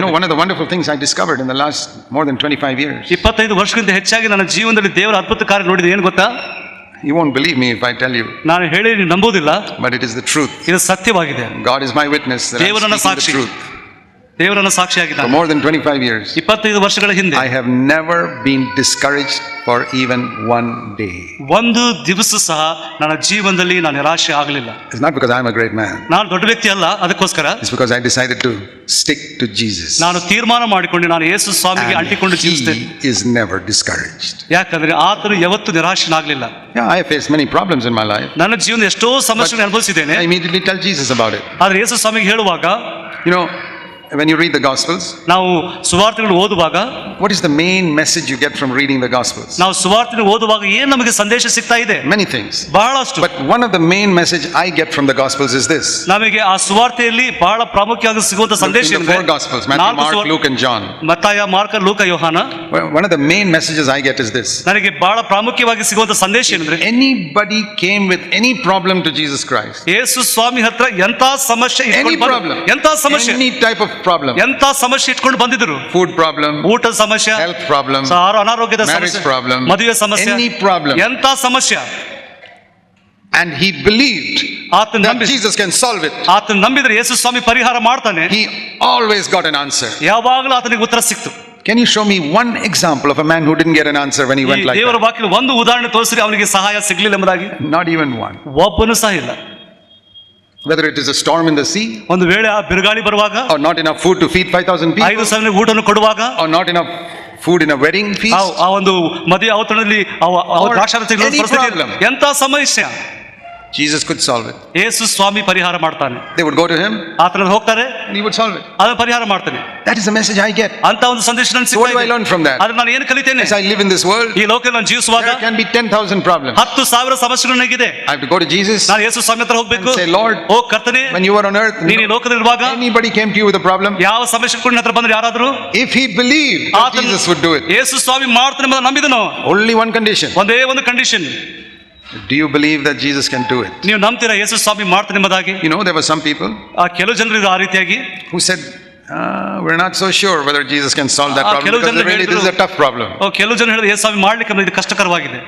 You know, one of the wonderful things I discovered in the last more than 25 years. 25 ವರ್ಷಗಳಿಂದ ಹೆಚ್ಚಾಗಿ ನನ್ನ ಜೀವನದಲ್ಲಿ ದೇವರ ಅದ್ಭುತ ಕಾರ್ಯ ನೋಡಿದೆ. ಏನು ಗೊತ್ತಾ? You won't believe me if I tell you. ನಾನು ಹೇಳಿ ನೀವು ನಂಬೋದಿಲ್ಲ, but it is the truth. ಇದು ಸತ್ಯವಾಗಿದೆ. God is my witness that I am speaking the truth. ದೇವರನ್ನ ಸಾಕ್ಷಿಯಾಗಿದ್ದಾನೆ. For more than 25 years. 25 ವರ್ಷಗಳ ಹಿಂದೆ I have never been discouraged for even one day. ಒಂದು ದಿವಸ ಸಹ ನನ್ನ ಜೀವನದಲ್ಲಿ ನಾನು ನಿರಾಶೆ ಆಗಲಿಲ್ಲ. It's not because I am a great man. ನಾನು ದೊಡ್ಡ ವ್ಯಕ್ತಿ ಅಲ್ಲ, ಅದಕ್ಕೋಸ್ಕರ. It's because I decided to stick to Jesus. ನಾನು ತೀರ್ಮಾನ ಮಾಡಿಕೊಂಡು ನಾನು ಯೇಸು ಸ್ವಾಮಿಗೆ ಅಂಟಿಕೊಂಡು ಜೀವಿಸಿದೆ. He is never discouraged. ಯಾಕಂದ್ರೆ ಆತನು ಯಾವತ್ತೂ ನಿರಾಶನಾಗಲಿಲ್ಲ. Yeah, I have faced many problems in my life. ನನ್ನ ಜೀವನದಲ್ಲಿ ಎಷ್ಟೋ ಸಮಸ್ಯೆಗಳನ್ನು ಅನುಭವಿಸಿದ್ದೇನೆ. I immediately tell Jesus about it. ಆದರೆ ಯೇಸು ಸ್ವಾಮಿಗೆ ಹೇಳುವಾಗ, you know, when you read the Gospels, ನಾವು ಸುವಾರ್ತೆಗಳನ್ನು ಓದುವಾಗ, what is the main message you get from reading the Gospels? ನಾವು ಸುವಾರ್ತೆಯನ್ನು ಓದುವಾಗ ಏನು ನಮಗೆ ಸಂದೇಶ ಸಿಗ್ತಾ ಇದೆ? Many things. ಬಹಳಷ್ಟು. But one of the main message I get from the Gospels is this. ನಮಗೆ ಆ ಸುವಾರ್ತೆಯಲ್ಲಿ ಬಹಳ ಪ್ರಾಮುಖ್ಯವಾಗಿ ಸಿಗುವಂತ ಸಂದೇಶ ಏನು? Four Gospels, Matthew, Mark, Luke and John. ಮತ್ತಾಯ, ಮಾರ್ಕ, ಲೂಕ, ಯೋಹಾನ. One of the main messages I get is this. ನನಗೆ ಬಹಳ ಪ್ರಾಮುಖ್ಯವಾಗಿ ಸಿಗುವಂತ ಸಂದೇಶ ಏನಂದ್ರೆ, anybody came with any problem to Jesus Christ, ಯೇಸು ಸ್ವಾಮಿ ಹತ್ರ ಎಂತ ಸಮಸ್ಯೆ any problem, ಎಂತ ಸಮಸ್ಯೆ, any type of problem, ಎಂತ ಸಮಸ್ಯೆ ಇಟ್ಕೊಂಡು ಬಂದಿದ್ರು, food problem, ಊಟದ ಸಮಸ್ಯೆ, health problem, ಅನಾರೋಗ್ಯದ marriage ಸಮಸ್ಯೆ, problem, ಮದುವೆ ಸಮಸ್ಯೆ, any problem, ಎಂತ ಸಮಸ್ಯೆ, and he believed that Jesus can solve it. ಆತನ ನಂಬಿದ್ರೆ ಯೇಸು ಸ್ವಾಮಿ ಪರಿಹಾರ ಮಾಡ್ತಾನೆ. He always got an answer. ಯಾವಾಗಲೂ ಆತನಿಗೆ ಉತ್ತರ ಸಿಕ್ತು. Can you show me one example of a man who didn't get an answer when he went like ದೇವರ that? ವಾಕ್ಯದಲ್ಲಿ ಒಂದು ಉದಾಹರಣೆ ತೋರಿಸಿರಿ ಅವನಿಗೆ ಸಹಾಯ ಸಿಗಲಿಲ್ಲ ಎಂಬುದಾಗಿ. Not even one. ಒಬ್ಬನು ಸಹ ಇಲ್ಲ. Whether it is a storm in the sea, ಒಂದು ವೇಳೆ ಆ ಬಿರುಗಾಳಿ ಬರುವಾಗ, or not enough food to feed 5,000 people, 5,000 ಊಟವನ್ನು ಕೊಡುವಾಗ, or not enough food in a wedding feast, ಆ ಒಂದು ಮದುವೆ ಔತಣದಲ್ಲಿ ದ್ರಾಕ್ಷಾರಸ ಎಂತ ಸಮಸ್ಯೆ, Jesus could solve it. ಯೇಸು ಸ್ವಾಮಿ ಪರಿಹಾರ ಮಾಡ್ತಾನೆ. They would go to him, ಆತನ ಹೋಗ್ತಾರೆ, and he would solve it. ಅದನ್ನ ಪರಿಹಾರ ಮಾಡ್ತಾನೆ. That is the message I get. ಅಂತ ಒಂದು ಸಂದೇಶ ನನಗೆ So what do I learn from that? ಅದನ್ನ ನಾನು ಏನು ಕಲಿತೇನೆ? As I live in this world, ಈ ಲೋಕದಲ್ಲಿ ನಾನು ಜೀವಿಸುವಾಗ there can be 10,000 problems. 10,000 ಸಮಸ್ಯೆಗಳು ನನಗಿದೆ. I have to go to Jesus, ನಾನು ಯೇಸು ಸ್ವಾಮಿ ಹತ್ರ ಹೋಗ್ಬೇಕು, and say, Lord, ಓ ಕರ್ತನೇ, when you were on earth, ನೀನು ಈ ಲೋಕದಲ್ಲಿ ಇರುವಾಗ anybody came to you with a problem, ಯಾವ ಸಮಸ್ಯೆ ಇಟ್ಕೊಂಡು ಹತ್ರ ಬಂದ್ರೆ ಯಾರಾದರೂ, if he believed that Jesus would do it, ಯೇಸು ಸ್ವಾಮಿ ಮಾಡ್ತಾನೆ ಎಂಬುದನ್ನು ನಂಬಿದನು. only one condition. ಒಂದೇ ಒಂದು condition. Do you believe that Jesus can do it? ನೀವು ನಂಬ್ತೀರಾ ಯೇಸು ಸ್ವಾಮಿ ಮಾಡ್ತಾನೆ ಎಂಬುದಾಗಿ? You know, there were some people, ಕೆಲವು ಜನರು ಆ ರೀತಿಯಾಗಿ who said, we're not so sure whether Jesus can solve that problem because really this is a tough problem. ಕೆಲವು ಜನ ಹೇಳಿದ್ರು ಯೇಸು ಸ್ವಾಮಿ ಮಾಡ್ಲಿಕ್ಕೆ ಇದು ಕಷ್ಟಕರವಾಗಿದೆ.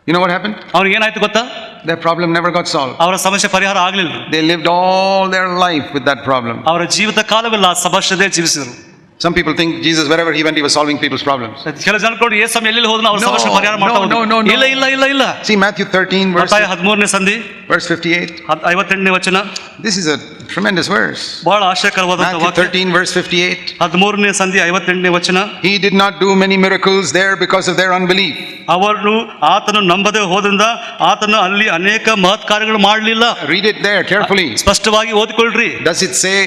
You know what happened? ಅವ್ರಿಗೆ ಏನಾಯ್ತು ಗೊತ್ತಾ? Their problem never got solved. ಅವರ ಸಮಸ್ಯೆ ಪರಿಹಾರ ಆಗಲಿಲ್ಲ. They lived all their life with that problem. ಅವರ ಜೀವಿತ ಕಾಲವೆಲ್ಲ ಆ ಸಮಸ್ಯೆದೇ ಜೀವಿಸಿದರು. Some people think Jesus wherever he went he was solving people's problems. ಕೆಲವು ಜನ ಕೊಂಡು ಯೇಸು ಸ್ವಾಮಿ ಎಲ್ಲಿ ಹೋದ್ರು ಅವರ ಸಮಸ್ಯೆ ಪರಿಹಾರ ಮಾಡ್ತಾ ಹೋದ್ರು. ಇಲ್ಲ ಇಲ್ಲ ಇಲ್ಲ ಇಲ್ಲ. See Matthew 13 verse 13ನೇ ಸಂಧಿ verse 58. 58ನೇ ವಚನ. This is a tremendous verse. ಬಹಳ ಆಶ್ಚರ್ಯಕರವಾದ ವಾಕ್ಯ. Matthew 13 verse 58. 13ನೇ ಸಂಧಿ 58ನೇ ವಚನ. He did not do many miracles there because of their unbelief. ಅವರು ಆತನು ನಂಬದೆ ಹೋದ್ರಿಂದ ಆತನು ಅಲ್ಲಿ ಅನೇಕ ಮಹತ್ ಕಾರ್ಯಗಳು ಮಾಡಲಿಲ್ಲ. Read it there carefully. ಸ್ಪಷ್ಟವಾಗಿ ಓದಿಕೊಳ್ಳ್ರಿ. Does it say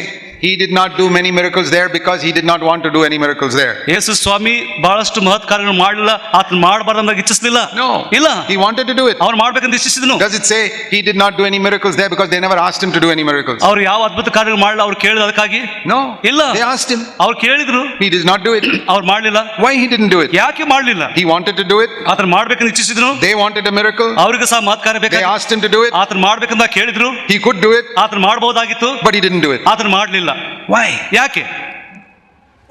he did not do many miracles there because he did not want to do any miracles there? ಯೇಸು ಸ್ವಾಮಿ ಬಹಳಷ್ಟು ಮಹತ್ ಕಾರ್ಯಗಳು ಮಾಡಲಿಲ್ಲ, ಆತನು ಮಾಡಬಾರದಂತ ಇಚ್ಛಿಸಲಿಲ್ಲ. No. ಇಲ್ಲ. He wanted to do it. ಅವನು ಮಾಡಬೇಕಂತ ಇಚ್ಛಿಸಿದನು. Does it say he did not do any miracles there because they never asked him to do any miracles? ಅವರು ಯಾವ ಅದ್ಭುತ ಕಾರ್ಯಗಳು ಮಾಡಲಿಲ್ಲ, ಅವರು ಕೇಳಿದ ಅದಕ್ಕಾಗಿ? No. ಇಲ್ಲ. They asked him. ಅವರು ಕೇಳಿದ್ರು. He did not do it. ಅವರು ಮಾಡಲಿಲ್ಲ. Why he didn't do it? ಯಾಕೆ ಮಾಡಲಿಲ್ಲ? He wanted to do it. ಆತನು ಮಾಡಬೇಕಂತ ಇಚ್ಛಿಸಿದನು. They wanted a miracle. ಅವರಿಗೆ ಸಹ ಮಹತ್ ಕಾರ್ಯ ಬೇಕಾಗಿತ್ತು. They asked him to do it. ಆತನು ಮಾಡಬೇಕಂತ ಕೇಳಿದ್ರು. He could do it. ಆತನು ಮಾಡಬಹುದಾಗಿತ್ತು. But he didn't do it. ಆತನು ಮಾಡಲಿಲ್ಲ. Why? ಯಾಕೆ?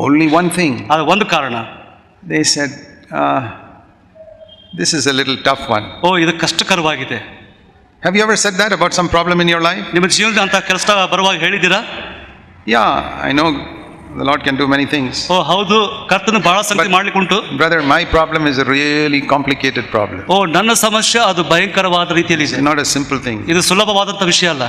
Only one thing. ಅದು ಒಂದು ಕಾರಣ. They said, this is a little tough one. ಓ ಇದು ಕಷ್ಟಕರವಾಗಿದೆ. Have you ever said that about some problem in your life? ನಿಮ್ಮ ಜೀವನದಲ್ಲಿ ಅಂತ ಕೆಲಸ ಬರುವಾಗ ಹೇಳಿದ್ದೀರಾ? Yeah, I know the Lord can do many things. ಓ ಹೌದು, ಕರ್ತನು ಬಹಳ ಸಂಗತಿ ಮಾಡ್ಲಿಕ್ಕೆ ಉಂಟು. Brother, my problem is a really complicated problem. ಓ ನನ್ನ ಸಮಸ್ಯೆ ಅದು ಭಯಂಕರವಾದ ರೀತಿಯಲ್ಲಿ ಇದೆ. It's not a simple thing. ಇದು ಸುಲಭವಾದಂತ ವಿಷಯ ಅಲ್ಲ.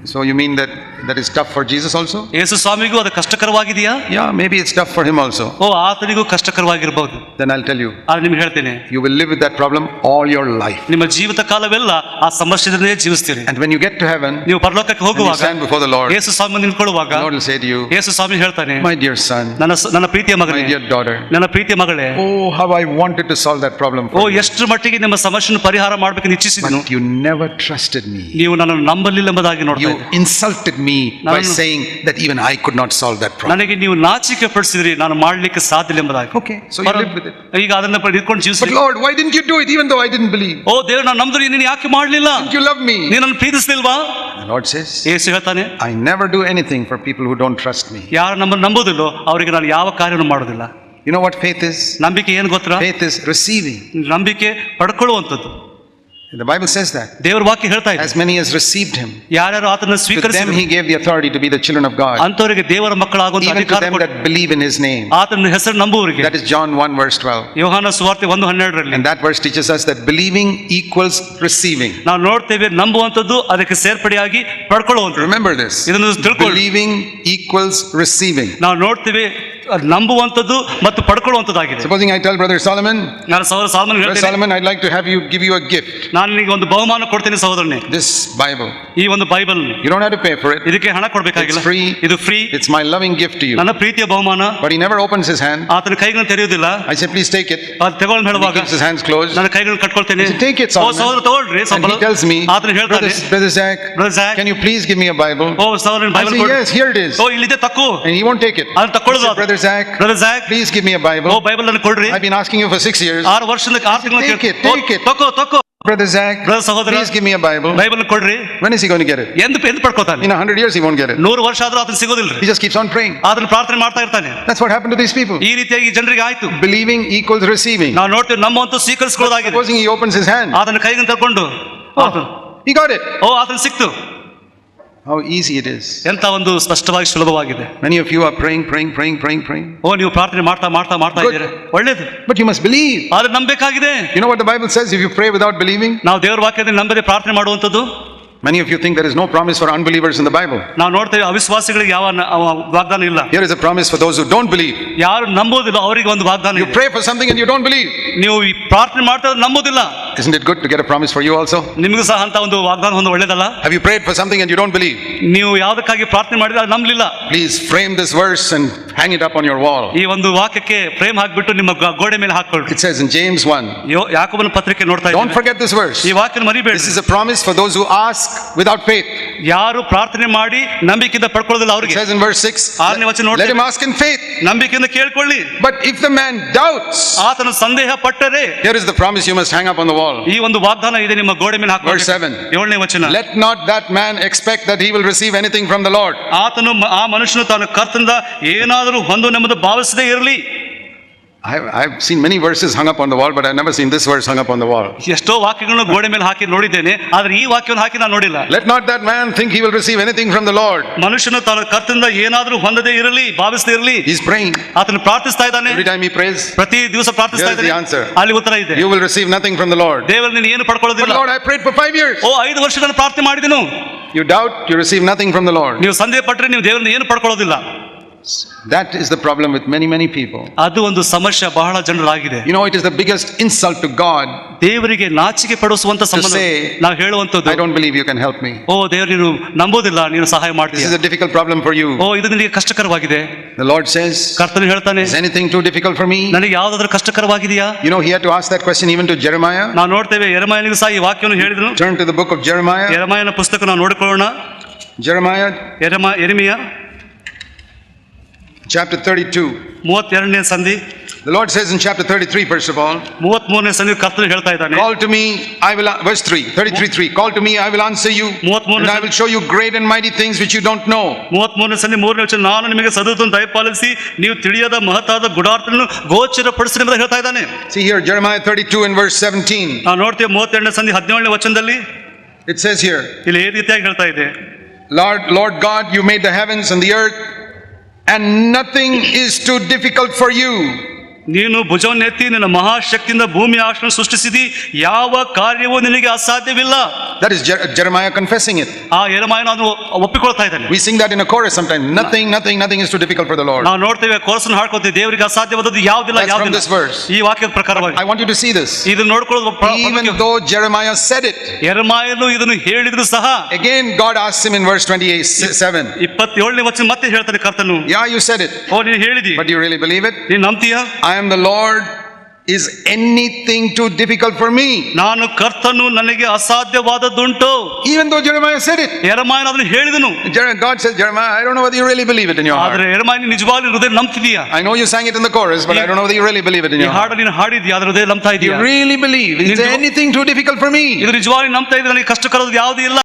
So you mean that is tough for Jesus also? ಯೇಸು ಸ್ವಾಮಿಗೂ ಅದು ಕಷ್ಟಕರವಾಗಿದೆಯಾ? Yeah, maybe it's tough for him also. O ಆತನಿಗೂ ಕಷ್ಟಕರವಾಗಿರಬಹುದು. Then I'll tell you. ನಾನು ನಿಮಗೆ ಹೇಳ್ತೇನೆ. You will live with that problem all your life. ನಿಮ್ಮ ಜೀವಿತ ಕಾಲವೆಲ್ಲ ಆ ಸಮಸ್ಯೆಯನ್ನೇ ಜೀವಿಸ್ತೀರಿ. And when you get to heaven, ನೀವು ಪರಲೋಕಕ್ಕೆ ಹೋಗುವಾಗ, stand before the Lord, Yesu Swami ನಿಂತುಕೊಳ್ಳುವಾಗ, the Lord will say to you, ಯೇಸು ಸ್ವಾಮಿ ಹೇಳ್ತಾನೆ, my dear son, ನನ್ನ ಪ್ರೀತಿಯ ಮಗನೇ, my dear daughter, ನನ್ನ ಪ್ರೀತಿಯ ಮಗಳೇ, oh how I wanted to solve that problem for you. ಓ ಎಷ್ಟು ಮಟ್ಟಿಗೆ ನಿಮ್ಮ ಸಮಸ್ಯೆಯನ್ನು ಪರಿಹಾರ ಮಾಡಬೇಕೆಂದು ಇಚ್ಛಿಸಿದನು. But you never trusted me. ನೀವು ನನ್ನನ್ನು ನಂಬಲಿಲ್ಲ ಎಂಬುದಾಗಿ ನೋಡ್ತಾ You insulted me by saying that even I could not solve that problem. ನನಗೆ ನೀವು ನಾಚಿಕೆ ಪಡಿಸಿದ್ರಿ, ನಾನು ಮಾಡ್ಲಿಕ್ಕೆ ಸಾಧ್ಯ ಇಲ್ಲ ಎಂಬುದಾಗಿ. Okay, so you live with it. ಈಗ ಅದನ್ನ ಹಿಡ್ಕೊಂಡು But ಜೀವಿಸಿ. Lord, why didn't you do it even though I didn't believe? ಓ ದೇವ್ರು, ನಾನು ನಂಬಿದ್ರು ನೀನು ಯಾಕೆ ಮಾಡ್ಲಿಲ್ಲ? Didn't you love me? ನೀನು ನನ್ನ ಪ್ರೀತಿಸಲಿಲ್ವಾ? The Lord says, ಯೇಸು ಹೇಳ್ತಾನೆ, I never do anything for people who don't trust me. ಯಾರು ನಮ್ಮನ್ನು ನಂಬೋದಿಲ್ಲೋ ಅವರಿಗೆ ನಾನು ಯಾವ ಕಾರ್ಯವನ್ನು ಮಾಡೋದಿಲ್ಲ. You know what faith is? ನಂಬಿಕೆ ಏನು ಗೊತ್ತಾ? Faith is receiving. ನಂಬಿಕೆ ಪಡ್ಕೊಳ್ಳುವಂಥದ್ದು. The Bible says that. ದೇವರ ವಾಕ್ಯ ಹೇಳ್ತಾ ಇದೆ, As many as received him, ಯಾರ್ಯಾರು ಆತನನ್ನು to them ಸ್ವೀಕರಿಸಿದ್ರು he gave the authority to be the children of God. ಅಂತವರಿಗೆ ದೇವರ ಮಕ್ಕಳಾಗುವಂತ Even to ಅಧಿಕಾರ them ಕೊಟ್ಟ. that believe in his name. ಆತನ ಹೆಸರು ನಂಬುವವರಿಗೆ. That is John 1 verse 12. ಯೋಹಾನ ಸುವಾರ್ತೆ 1:12. And that verse teaches us that believing equals receiving. ನಾವು ನೋಡ್ತೇವೆ, ನಂಬುವಂಥದ್ದು ಅದಕ್ಕೆ ಸೇರ್ಪಡೆಯಾಗಿ ಪಡ್ಕೊಳ್ಳುವಂಥದ್ದು. Remember this. ಇದನ್ನು ತಿಳ್ಕೊಳ್ಳಿ. Believing equals receiving. ನಾವು ನೋಡ್ತೇವೆ, ನಂಬುವಂಥದ್ದು ಮತ್ತು ಪಡ್ಕೊಳ್ಳುವಂಥದ್ದಾಗಿದೆ. Supposing I tell Brother Solomon, ನಾನು ಸಹೋದರ ಸಾಲ್ಮನ್ Brother ಹೇಳ್ತೇನೆ, Solomon, I'd like to give you a gift. ನಾನು ನಿನಗೆ ಒಂದು ಬಹುಮಾನ ಕೊಡ್ತೇನೆ ಸಹೋದರನೇ, This Bible. ಈ ಒಂದು Bible. You don't have to pay for it. ಇದಕ್ಕೆ ಹಣ ಕೊಡಬೇಕಾಗಿಲ್ಲ, It's free. ಇದು free. It's my loving gift to you. ನನ್ನ ಪ್ರೀತಿಯ ಬಹುಮಾನ. But he never opens his hand. ಆತನ ಕೈಗಳನ್ನು ತೆರೆಯುವುದಿಲ್ಲ. I say, please take it. ಅದು ತಗೊಳ್ಳಿ ಹೇಳುವಾಗ He keeps his hands closed. ನನ್ನ ಕೈಗಳನ್ನು ಕಟ್ಕೊಳ್ತೇನೆ. I say, take it, O Solomon. ಸಹೋದರ ತಗೊಳ್ರಿ. And he tells me, ಆತನ ಹೇಳ್ತಾನೆ, Brother Zach, Brother Zach, can you please give me a Bible? ಓ ಸಹೋದರನ I ಬೈಬಲ್ say, ಕೊಡು. yes, here it is. ಓ ಇಲ್ಲಿದೆ ತಕ್ಕೋ. And he won't take it. ಅದನ್ನ ತಕೊಳ್ಳೋದು. I say, Brother Zach, Brother Zach, please give me a ಓ Bible. Bible ಅನ್ನು ಕೊಡ್ರಿ. I've been asking you for 6 years. 6 ವರ್ಷದಿಂದ 6 ತಿಂಗಳು Take it, take it. ತಕ್ಕೋ. Brother Zach, Brother ಸಹೋದರ, please give me a Bible. Bible ಕೊಡ್ರಿ. When is he going to get it? ಎಂದು ಪಡ್ಕೋತಾನೆ. In 100 years he won't get it. 100 ವರ್ಷ ಆದ್ರೂ ಅದನ್ನ ಸಿಗೋದಿಲ್ರಿ. He just keeps on praying. ಅದನ್ನ ಪ್ರಾರ್ಥನೆ ಮಾಡ್ತಾ ಇರ್ತಾನೆ. That's what happened to these people. ಈ ರೀತಿಯಾಗಿ ಜನರಿಗೆ ಆಯ್ತು. Believing equals receiving. ನಾವು ನೋಡ್ತೀವಿ, ನಮ್ಮಂತೂ ಸ್ವೀಕರಿಸಿಕೊಳ್ಳೋದಾಗಿದೆ. Supposing he opens his hand. ಅದನ್ನ ಕೈಗೆ ತಕೊಂಡು, He got it. ಓ ಅದನ್ನ ಸಿಕ್ತು. How easy it is. ಎಂತ ಒಂದು ಸ್ಪಷ್ಟವಾಗಿ ಸುಲಭವಾಗಿದೆ. Many of you are praying. ಓ ನೀವು ಪ್ರಾರ್ಥನೆ ಮಾಡ್ತಾ ಇದ್ದೀರಾ, ಒಳ್ಳೇದು. But you must believe. ಆದ್ರೆ ನಂಬಬೇಕಾಗಿದೆ. You know what the Bible says? If you pray without believing, ನಾವು ದೇವರ ವಾಕ್ಯದಲ್ಲಿ ನಂಬದೆ ಪ್ರಾರ್ಥನೆ ಮಾಡುವಂಥದ್ದು. many of you think there is no promise for unbelievers in the Bible. ನಾವು ನೋಡ್ತೇವೆ, ಅವಿಶ್ವಾಸಿಗಳಿಗೆ ಯಾವ ವಾಗ್ದಾನ ಇಲ್ಲ. Here is a promise for those who don't believe. ಯಾರು ನಂಬೋದಿಲ್ಲ ಅವರಿಗೆ ಒಂದು ವಾಗ್ದಾನ You ಇದೆ. pray for something and you don't believe. ನೀವು ಈ ಪ್ರಾರ್ಥನೆ ಮಾಡ್ತಾ ನಂಬೋದಿಲ್ಲ. Isn't it good to get a promise for you also? ನಿಮಗೂ ಸಹ ಅಂತ ಒಂದು ವಾಗ್ದಾನ ಒಂದು ಒಳ್ಳೇದಲ್ಲ? Have you prayed for something and you don't believe? ನೀವು ಯಾವುದಕ್ಕಾಗಿ ಪ್ರಾರ್ಥನೆ ಮಾಡಿದ್ರೆ ಅದು ನಂಬಲಿಲ್ಲ. Please frame this verse and hang it up on your wall. ಈ ಒಂದು ವಾಕ್ಯಕ್ಕೆ ಫ್ರೇಮ್ ಹಾಕಿಬಿಟ್ಟು ನಿಮ್ಮ ಗೋಡೆ ಮೇಲೆ ಹಾಕೊಳ್ಳಿ. It says in James 1. ಯಾಕೋಬನ ಪತ್ರಿಕೆ ನೋಡ್ತಾ Don't ಇದ್ದೀವಿ. forget this verse. ಈ ವಾಕ್ಯನ ಮರಿಬೇಡಿ. This is a promise for those who ask without faith. ಯಾರು ಪ್ರಾರ್ಥನೆ ಮಾಡಿ ನಂಬಿಕೆಯಿಂದ ಪಡ್ಕೊಳ್ಳೋದಿಲ್ಲ It ಅವರಿಗೆ. says in verse 6. 6ನೇ ವಚನ Let him ನೋಡ್ತೇವೆ, ask in faith. ನಂಬಿಕೆಯಿಂದ ಕೇಳ್ಕೊಳ್ಳಿ. But if the man doubts, ಆತನು ಸಂದೇಹ ಪಟ್ಟರೆ, here is the promise you must hang up on the wall. ಈ ಒಂದು ವಾಗ್ದಾನ ಇದೆ ನಿಮ್ಮ ಗೋಡೆ ಮೇಲೆ ಹಾಕೊಳ್ಳಿ. Verse 7. 7ನೇ ವಚನ, Let not that man expect that he will receive anything from the Lord. ಆತನು ಆ ಮನುಷ್ಯನು ತಾನು ಕರ್ತನಿಂದ ಏನಾದರೂ ಹೊಂದುವನೆಂಬುದು ಭಾವಿಸದೇ ಇರಲಿ. I've seen many verses hung up on the wall, but I've never seen this verse hung up on the wall. ಎಷ್ಟೋ ವಾಕ್ಯಗಳನ್ನು ಗೋಡೆ ಮೇಲೆ ಹಾಕಿ ನೋಡಿದ್ದೇನೆ, ಆದ್ರೆ ಈ ವಾಕ್ಯವನ್ನು ಹಾಕಿ ನಾನು ನೋಡಿಲ್ಲ. Let not that man think he will receive anything from the Lord. ಮನುಷ್ಯನು ತಾನು ಕರ್ತನಿಂದ ಏನಾದರೂ ಹೊಂದದೇ ಇರಲಿ, ಭಾವಿಸದೇ ಇರಲಿ. He's praying. ಆತನು ಪ್ರಾರ್ಥಿಸ್ತಾ ಇದ್ದಾನೆ. Every time he prays, ಪ್ರತಿ ದಿವಸ ಪ್ರಾರ್ಥಿಸ್ತಾ Here is the ಇದ್ದಾನೆ. answer. ಅಲ್ಲಿ ಉತ್ತರ ಇದೆ. you will receive nothing from the Lord. ದೇವರು ನೀನು ಏನು But ಪಡ್ಕೊಳ್ಳೋದಿಲ್ಲ. Lord, I prayed for 5 years. ಓ 5 ವರ್ಷ ನಾನು ಪ್ರಾರ್ಥನೆ ಮಾಡಿದೆನು. You doubt, you receive nothing from the Lord. ನೀವು ಸಂದೇಹ ಪಟ್ಟರೆ ನೀವು ದೇವರನ್ನ ಏನು ಪಡ್ಕೊಳ್ಳೋದಿಲ್ಲ. That is the problem with many people. ಅದು ಒಂದು ಸಮಸ್ಯೆ ಬಹಳ ಜನರಾಗಿದೆ. You know, it is the biggest insult to God ದೇವರಿಗೆ ನಾಚಿಕೆ ಪಡಿಸುವಂತ ಸಂಬಂಧ. say, ನಾವು ಹೇಳುವಂತದ್ದು, I don't believe you can help me. ಓ ದೇವರು ನೀನು ನಂಬೋದಿಲ್ಲ, ನೀನು ಸಹಾಯ This ಮಾಡ್ತೀಯ. is a difficult problem for you. ಓ ಇದು ನಿನಗೆ ಕಷ್ಟಕರವಾಗಿದೆ. The Lord says, ಕರ್ತನು ಹೇಳ್ತಾನೆ, is anything too difficult for me? ನನಗೆ ಯಾವುದಾದ್ರೂ ಕಷ್ಟಕರವಾಗಿದೆಯಾ? You know, he had to ask that question even to Jeremiah. ನಾವು ನೋಡ್ತೇವೆ, ಯೆರೆಮೀಯನಿಗೂ ಸಹ ಈ ವಾಕ್ಯವನ್ನು ಹೇಳಿದನು. Turn to the book of Jeremiah. ಯೆರೆಮೀಯನ ಪುಸ್ತಕ ನಾವು ನೋಡಿಕೊಳ್ಳೋಣ. Jeremiah ಯೆರೆಮೀಯ chapter 32. 32ನೇ ಸಂಧಿ. The Lord says in chapter 33, first of all, 33ನೇ ಸಂಧಿ ಕರ್ತನು ಹೇಳ್ತಾ ಇದ್ದಾನೆ. call to me, I will, verse 3, 33:3, call to me, I will answer you, and I will show you great and mighty things which you don't know. 33ನೇ ಸಂಧಿ 3ನೇ ವಚನ, ನಾನು ನಿಮಗೆ ಸದುತನ್ನು ದಯಪಾಲಿಸಿ ನೀವು ತಿಳಿಯದ ಮಹತ್ತಾದ ಗುಡಾರ್ಥವನ್ನು ಗೋಚರಪಡಿಸಿ ಎಂದು ಹೇಳ್ತಾ ಇದ್ದಾನೆ. See here, Jeremiah 32 and verse 17. ನಾವು ನೋಡ್ತೇವೆ 32ನೇ ಸಂಧಿ 17ನೇ ವಚನದಲ್ಲಿ It says here, ಇಲ್ಲಿ ಈ ರೀತಿಯಾಗಿ ಹೇಳ್ತಾ ಇದೆ, Lord God, you made the heavens and the earth, and nothing is too difficult for you. ನೀನು ಭುಜವನ್ನೆತ್ತಿ ನಿನ್ನ ಮಹಾಶಕ್ತಿಯಿಂದ ಭೂಮಿ ಆಕಾಶವನ್ನು ಸೃಷ್ಟಿಸಿದಿ, ಯಾವ ಕಾರ್ಯವೂ ನಿನಗೆ ಅಸಾಧ್ಯವಿಲ್ಲ. That is Jeremiah confessing it. ಆ ಯೆರೆಮೀಯನು ಅದನ್ನು ಒಪ್ಪಿಕೊಳ್ತಾ ಇದ್ದಾನೆ. We sing that in a chorus sometimes. Nothing is too difficult for the Lord. ನಾವು ನೋಡ್ತೇವೆ, ಕೋರಸನ್ನು ಹಾಡ್ಕೊಳ್ತೇವೆ, ದೇವರಿಗೆ ಅಸಾಧ್ಯವಾದದ್ದು ಯಾವುದಿಲ್ಲ. That's from this verse. ಈ ವಾಕ್ಯದ ಪ್ರಕಾರವಾಗಿ I want you to see this. ಇದನ್ನು ನೋಡ್ಕೊಳ್ಳೋದು. Even though Jeremiah said it, ಯೆರೆಮೀಯನು ಇದನ್ನು ಹೇಳಿದ್ರು ಸಹ, again God asks him in verse 27. 27ನೇ ವಚನ ಮತ್ತೆ ಹೇಳ್ತಾನೆ ಕರ್ತನು, Yeah, you said it. ಓ ನೀನು ಹೇಳಿದಿ, But do you really believe it? ನೀನು ನಂಬ್ತೀಯಾ? I am the Lord Is anything too difficult for me? ನಾನು ಕರ್ತನು ನನಗೆ ಅಸಾಧ್ಯವಾದದ್ದುಂಟು. Even though Jeremiah said it. ಯೆರೆಮೀಯನು ಅದನ್ನು ಹೇಳಿದನು. God says, Jeremiah, I don't know whether you really believe it in your heart. ಆದರೆ ಯೆರೆಮೀಯನು ನಿಜವಾಗ್ಲೂ ಹೃದಯ ನಂಬ್ತಿದೀಯಾ? I know you sang it in the chorus, but I don't know whether you really believe it in ಈ your heart. ಹಾಡು ನೀನು ಹಾಡಿದ್ಯಾ, ಅದರ ಹೃದಯ ನಂಬ್ತಾ You ಇದೀಯಾ? really believe? Is there anything too difficult for me? ಇದು ನಿಜವಾಗ್ಲೂ ನಂಬ್ತಾ ಇದ್ರೆ ನನಗೆ ಕಷ್ಟಕರವಾದ ಯಾವುದೂ ಇಲ್ಲ.